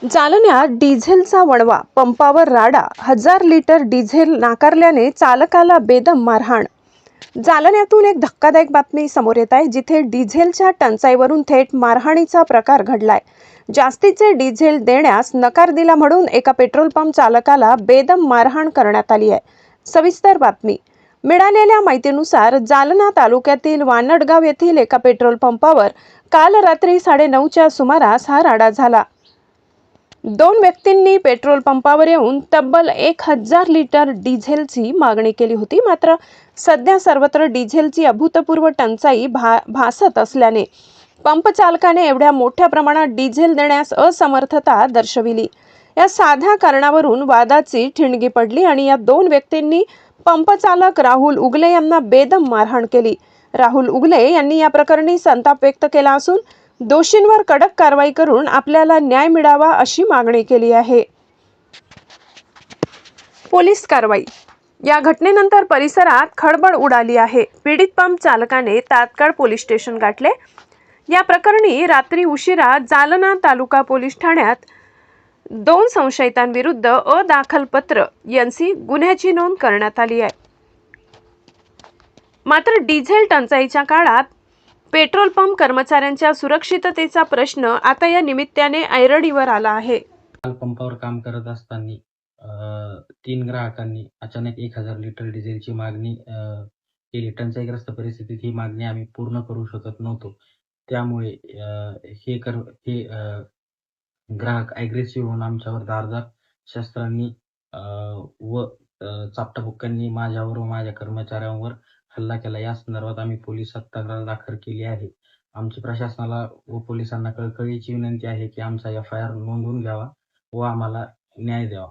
जालन्यात डिझेलचा वणवा, पंपावर राडा, 1000 लिटर डिझेल नाकारल्याने चालकाला बेदम मारहाण. जालन्यातून एक धक्कादायक बातमी समोर येत आहे, जिथे डिझेलच्या टंचाईवरून थेट मारहाणीचा प्रकार घडलाय. जास्तीचे डिझेल देण्यास नकार दिला म्हणून एका पेट्रोल पंप चालकाला बेदम मारहाण करण्यात आली आहे. सविस्तर बातमी. मिळालेल्या माहितीनुसार जालना तालुक्यातील वानडगाव येथील एका पेट्रोल पंपावर काल रात्री 9:30च्या सुमारास हा राडा झाला. दोन व्यक्तींनी पेट्रोल पंपावर येऊन तब्बल 1000 लिटर डिझेलची मागणी केली होती. मात्र सध्या सर्वत्र डिझेलची अभूतपूर्व टंचाई भासत असल्याने पंप चालकाने एवढ्या मोठ्या प्रमाणात डिझेल देण्यास असमर्थता दर्शविली. या साध्या कारणावरून वादाची ठिणगी पडली आणि या दोन व्यक्तींनी पंप चालक राहुल उगले यांना बेदम मारहाण केली. राहुल उगले यांनी या प्रकरणी संताप व्यक्त केला असून दोषींवर कडक कारवाई करून आपल्याला न्याय मिळावा अशी मागणी केली आहे. पोलीस कारवाई. या घटनेनंतर परिसरात खळबळ उडाली आहे. पीडित पंप चालकाने तात्काळ पोलीस स्टेशन गाठले. या प्रकरणी रात्री उशिरा जालना तालुका पोलीस ठाण्यात 2 संशयितांविरुद्ध अदाखलपत्र एनसी गुन्ह्याची नोंद करण्यात आली आहे. मात्र डिझेल टंचाईच्या काळात पेट्रोल पंप कर्मचाऱ्यांच्या सुरक्षिततेचा प्रश्न आता या निमित्ताने ऐरणीवर आला आहे. पंपावर काम करत असताना 3 ग्राहकांनी अचानक 1000 लिटर डिझेलची मागणी केली. टंचाईग्रस्त परिस्थितीत ही मागणी आम्ही पूर्ण करू शकत नव्हतो. त्यामुळे हे ग्राहक ॲग्रेसिव्ह होऊन आमच्यावर धारदार शस्त्रांनी व चापटाबुक्क्यांनी माझ्यावर व माझ्या कर्मचाऱ्यांवर हल्ला केला. या संदर्भात आम्ही पोलिसात तक्रार दाखल केली आहे. आमची प्रशासनाला व पोलिसांना कळकळीची विनंती आहे की आमचा FIR नोंदवून घ्यावा व आम्हाला न्याय द्यावा.